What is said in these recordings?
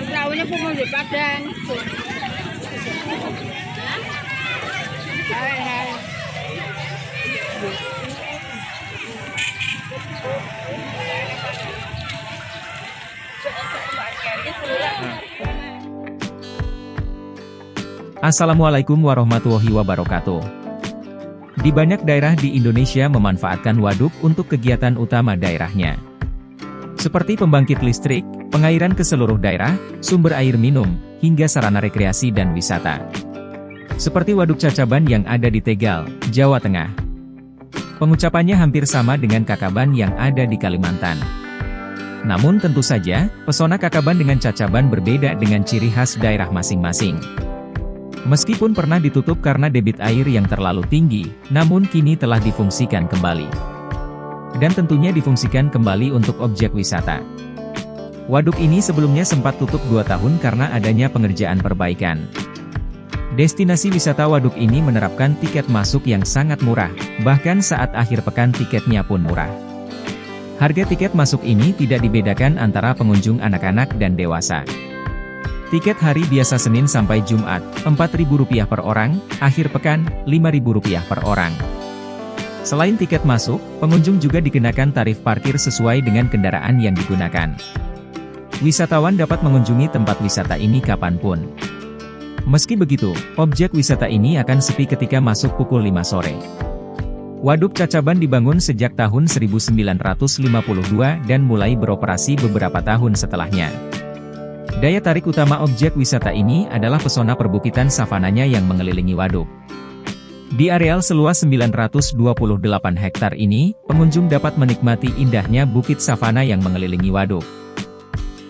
Tahunya pun mau di Padang. Hai, hai. Assalamualaikum warahmatullahi wabarakatuh. Di banyak daerah di Indonesia memanfaatkan waduk untuk kegiatan utama daerahnya. Seperti pembangkit listrik, pengairan ke seluruh daerah, sumber air minum, hingga sarana rekreasi dan wisata. Seperti Waduk Cacaban yang ada di Tegal, Jawa Tengah. Pengucapannya hampir sama dengan Kakaban yang ada di Kalimantan. Namun tentu saja, pesona Kakaban dengan Cacaban berbeda dengan ciri khas daerah masing-masing. Meskipun pernah ditutup karena debit air yang terlalu tinggi, namun kini telah difungsikan kembali. Dan tentunya difungsikan kembali untuk objek wisata. Waduk ini sebelumnya sempat tutup 2 tahun karena adanya pengerjaan perbaikan. Destinasi wisata waduk ini menerapkan tiket masuk yang sangat murah, bahkan saat akhir pekan tiketnya pun murah. Harga tiket masuk ini tidak dibedakan antara pengunjung anak-anak dan dewasa. Tiket hari biasa Senin sampai Jumat, Rp4.000 per orang, akhir pekan, Rp5.000 per orang. Selain tiket masuk, pengunjung juga dikenakan tarif parkir sesuai dengan kendaraan yang digunakan. Wisatawan dapat mengunjungi tempat wisata ini kapanpun. Meski begitu, objek wisata ini akan sepi ketika masuk pukul 5 sore. Waduk Cacaban dibangun sejak tahun 1952 dan mulai beroperasi beberapa tahun setelahnya. Daya tarik utama objek wisata ini adalah pesona perbukitan savananya yang mengelilingi waduk. Di areal seluas 928 hektar ini, pengunjung dapat menikmati indahnya bukit savana yang mengelilingi waduk.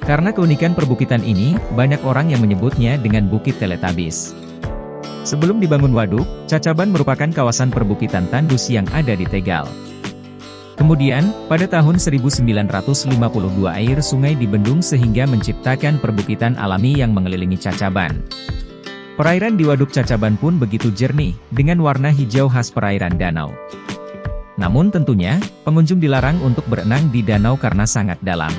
Karena keunikan perbukitan ini, banyak orang yang menyebutnya dengan Bukit Teletubbies. Sebelum dibangun waduk, Cacaban merupakan kawasan perbukitan tandus yang ada di Tegal. Kemudian, pada tahun 1952 air sungai dibendung sehingga menciptakan perbukitan alami yang mengelilingi Cacaban. Perairan di Waduk Cacaban pun begitu jernih, dengan warna hijau khas perairan danau. Namun tentunya, pengunjung dilarang untuk berenang di danau karena sangat dalam.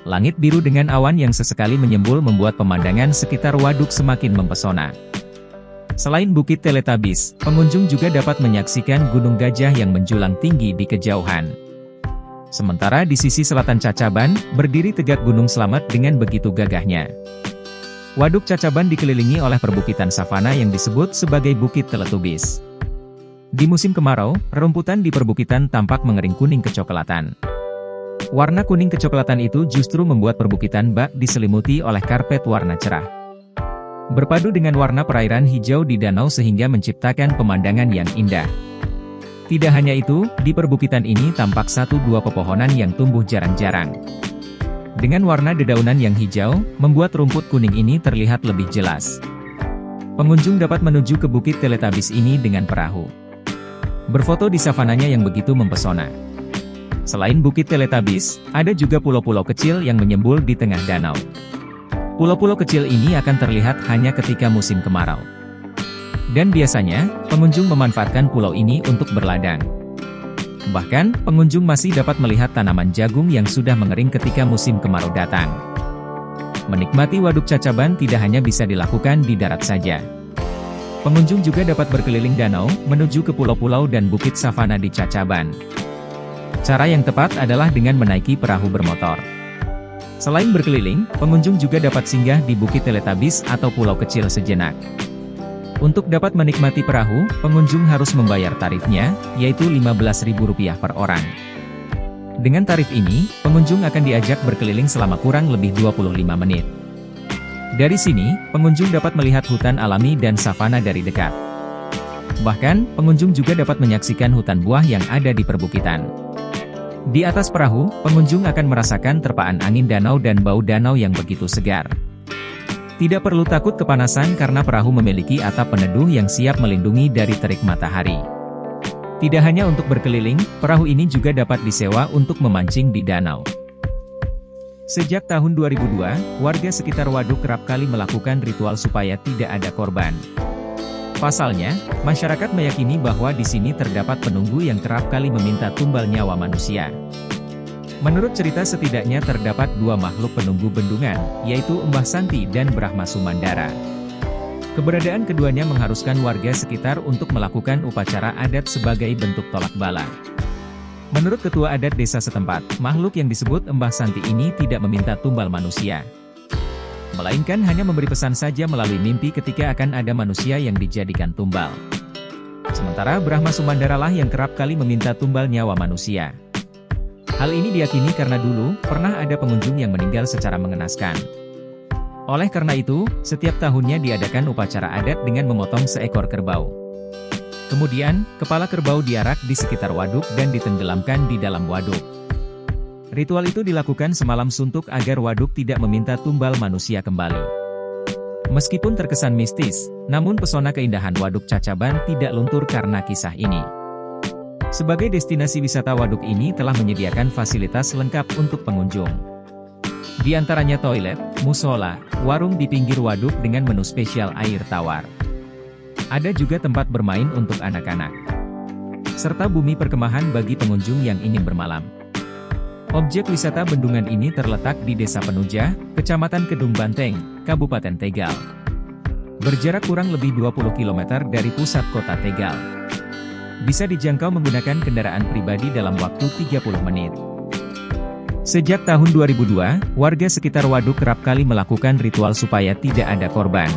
Langit biru dengan awan yang sesekali menyembul membuat pemandangan sekitar waduk semakin mempesona. Selain Bukit Teletubbies, pengunjung juga dapat menyaksikan Gunung Gajah yang menjulang tinggi di kejauhan. Sementara di sisi selatan Cacaban, berdiri tegak Gunung Slamet dengan begitu gagahnya. Waduk Cacaban dikelilingi oleh perbukitan savana yang disebut sebagai Bukit Teletubbies. Di musim kemarau, rerumputan di perbukitan tampak mengering kuning kecoklatan. Warna kuning kecoklatan itu justru membuat perbukitan bak diselimuti oleh karpet warna cerah. Berpadu dengan warna perairan hijau di danau sehingga menciptakan pemandangan yang indah. Tidak hanya itu, di perbukitan ini tampak 1-2 pepohonan yang tumbuh jarang-jarang. Dengan warna dedaunan yang hijau, membuat rumput kuning ini terlihat lebih jelas. Pengunjung dapat menuju ke Bukit Teletubbies ini dengan perahu. Berfoto di savananya yang begitu mempesona. Selain Bukit Teletubbies, ada juga pulau-pulau kecil yang menyembul di tengah danau. Pulau-pulau kecil ini akan terlihat hanya ketika musim kemarau. Dan biasanya, pengunjung memanfaatkan pulau ini untuk berladang. Bahkan, pengunjung masih dapat melihat tanaman jagung yang sudah mengering ketika musim kemarau datang. Menikmati Waduk Cacaban tidak hanya bisa dilakukan di darat saja. Pengunjung juga dapat berkeliling danau, menuju ke pulau-pulau dan bukit savana di Cacaban. Cara yang tepat adalah dengan menaiki perahu bermotor. Selain berkeliling, pengunjung juga dapat singgah di Bukit Teletubbies atau pulau kecil sejenak. Untuk dapat menikmati perahu, pengunjung harus membayar tarifnya, yaitu Rp15.000 per orang. Dengan tarif ini, pengunjung akan diajak berkeliling selama kurang lebih 25 menit. Dari sini, pengunjung dapat melihat hutan alami dan savana dari dekat. Bahkan, pengunjung juga dapat menyaksikan hutan buah yang ada di perbukitan. Di atas perahu, pengunjung akan merasakan terpaan angin danau dan bau danau yang begitu segar. Tidak perlu takut kepanasan karena perahu memiliki atap peneduh yang siap melindungi dari terik matahari. Tidak hanya untuk berkeliling, perahu ini juga dapat disewa untuk memancing di danau. Sejak tahun 2002, warga sekitar waduk kerap kali melakukan ritual supaya tidak ada korban. Pasalnya, masyarakat meyakini bahwa di sini terdapat penunggu yang kerap kali meminta tumbal nyawa manusia. Menurut cerita setidaknya terdapat dua makhluk penunggu bendungan, yaitu Mbah Santi dan Brahma Sumandara. Keberadaan keduanya mengharuskan warga sekitar untuk melakukan upacara adat sebagai bentuk tolak bala. Menurut ketua adat desa setempat, makhluk yang disebut Mbah Santi ini tidak meminta tumbal manusia, melainkan hanya memberi pesan saja melalui mimpi ketika akan ada manusia yang dijadikan tumbal. Sementara Brahma Sumandara lah yang kerap kali meminta tumbal nyawa manusia. Hal ini diyakini karena dulu pernah ada pengunjung yang meninggal secara mengenaskan. Oleh karena itu, setiap tahunnya diadakan upacara adat dengan memotong seekor kerbau. Kemudian, kepala kerbau diarak di sekitar waduk dan ditenggelamkan di dalam waduk. Ritual itu dilakukan semalam suntuk agar waduk tidak meminta tumbal manusia kembali. Meskipun terkesan mistis, namun pesona keindahan Waduk Cacaban tidak luntur karena kisah ini. Sebagai destinasi wisata waduk ini telah menyediakan fasilitas lengkap untuk pengunjung. Di antaranya toilet, musola, warung di pinggir waduk dengan menu spesial air tawar. Ada juga tempat bermain untuk anak-anak, serta bumi perkemahan bagi pengunjung yang ingin bermalam. Objek wisata bendungan ini terletak di Desa Penuja, Kecamatan Kedung Banteng, Kabupaten Tegal. Berjarak kurang lebih 20 km dari pusat kota Tegal. Bisa dijangkau menggunakan kendaraan pribadi dalam waktu 30 menit. Sejak tahun 2002, warga sekitar waduk kerap kali melakukan ritual supaya tidak ada korban.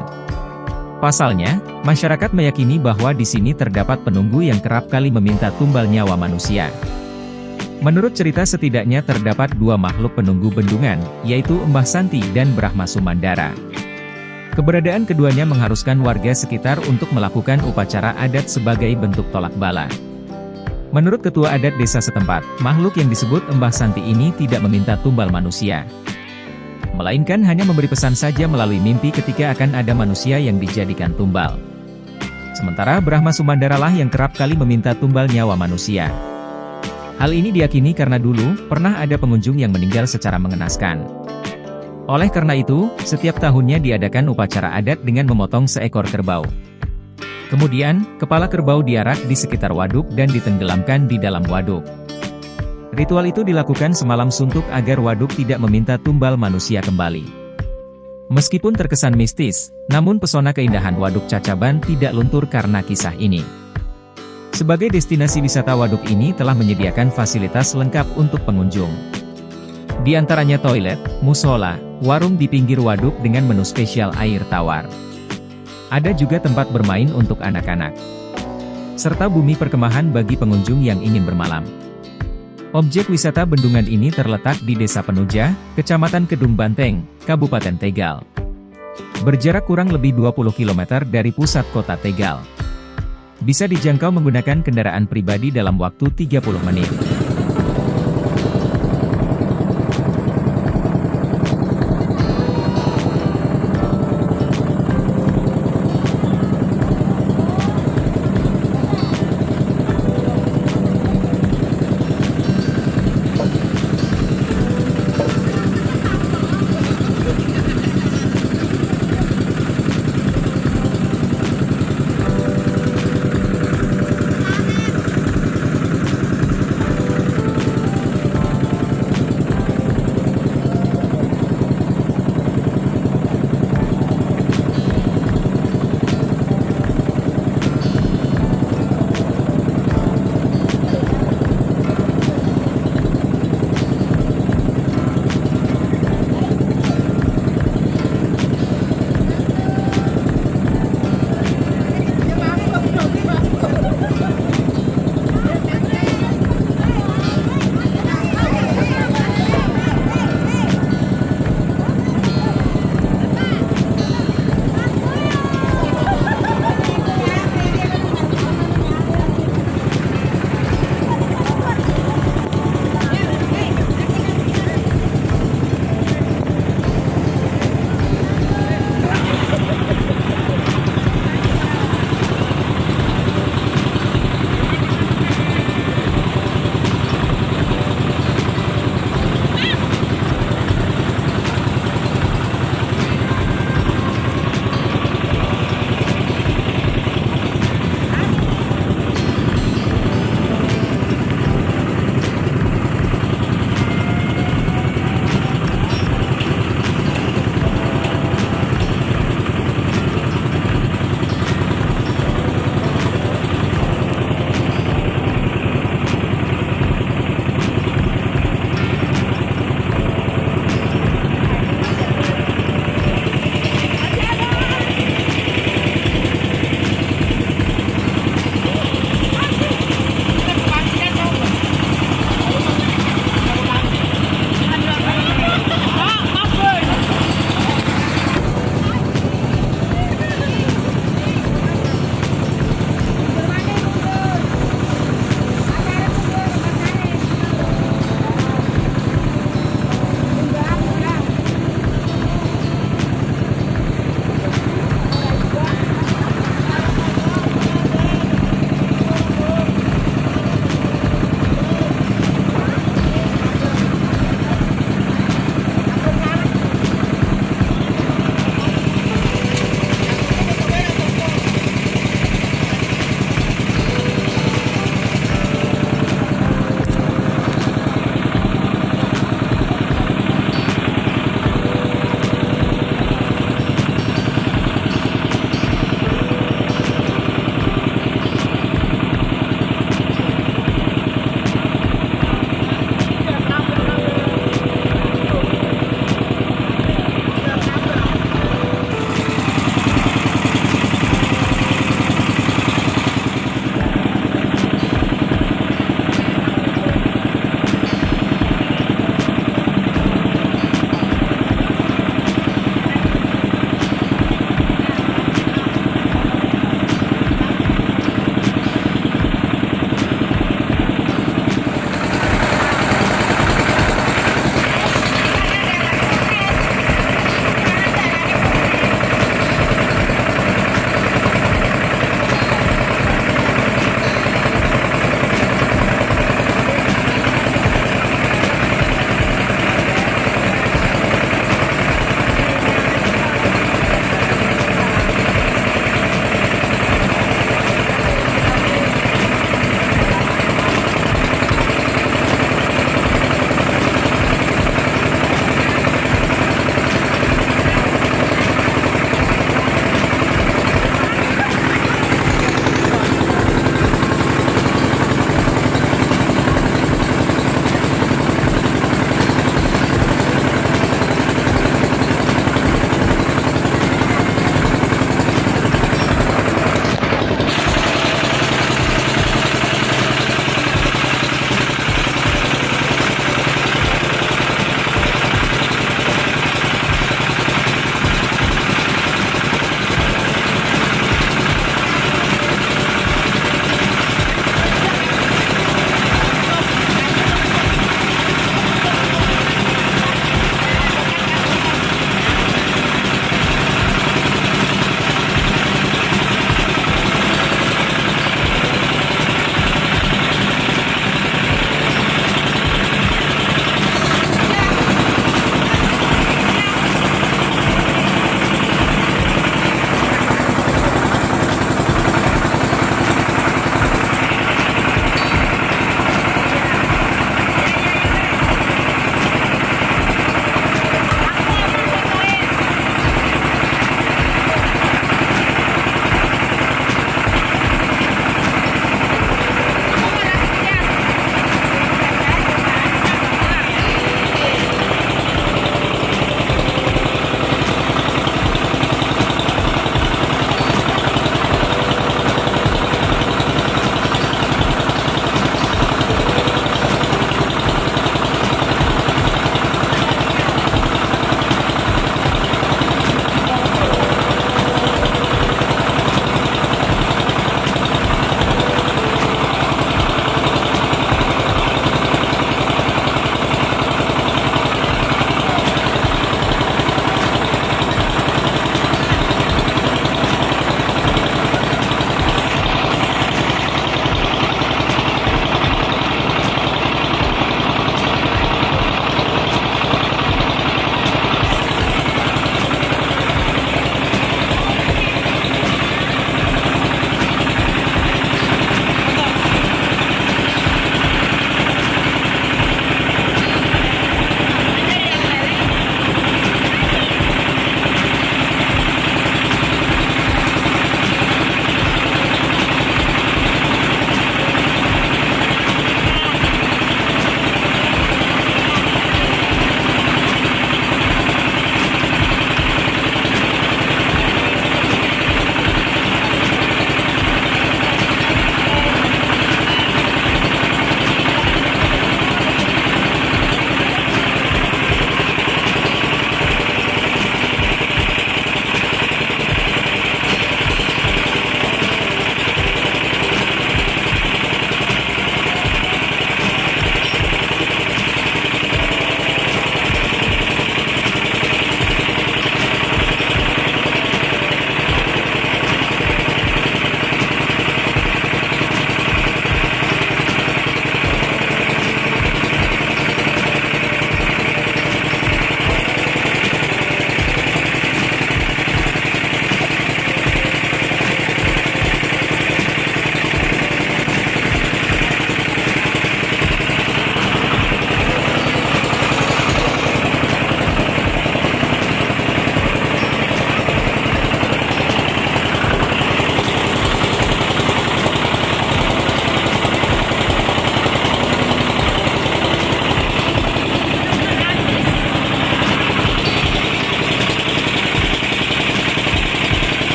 Pasalnya, masyarakat meyakini bahwa di sini terdapat penunggu yang kerap kali meminta tumbal nyawa manusia. Menurut cerita setidaknya terdapat dua makhluk penunggu bendungan, yaitu Mbah Santi dan Brahma Sumandara. Keberadaan keduanya mengharuskan warga sekitar untuk melakukan upacara adat sebagai bentuk tolak bala. Menurut ketua adat desa setempat, makhluk yang disebut Mbah Santi ini tidak meminta tumbal manusia, melainkan hanya memberi pesan saja melalui mimpi ketika akan ada manusia yang dijadikan tumbal. Sementara Brahma Sumandara lah yang kerap kali meminta tumbal nyawa manusia. Hal ini diyakini karena dulu pernah ada pengunjung yang meninggal secara mengenaskan. Oleh karena itu, setiap tahunnya diadakan upacara adat dengan memotong seekor kerbau. Kemudian, kepala kerbau diarak di sekitar waduk dan ditenggelamkan di dalam waduk. Ritual itu dilakukan semalam suntuk agar waduk tidak meminta tumbal manusia kembali. Meskipun terkesan mistis, namun pesona keindahan Waduk Cacaban tidak luntur karena kisah ini. Sebagai destinasi wisata waduk ini telah menyediakan fasilitas lengkap untuk pengunjung. Di antaranya toilet, musola, warung di pinggir waduk dengan menu spesial air tawar. Ada juga tempat bermain untuk anak-anak, serta bumi perkemahan bagi pengunjung yang ingin bermalam. Objek wisata bendungan ini terletak di Desa Penuja, Kecamatan Kedung Banteng, Kabupaten Tegal. Berjarak kurang lebih 20 km dari pusat kota Tegal. Bisa dijangkau menggunakan kendaraan pribadi dalam waktu 30 menit.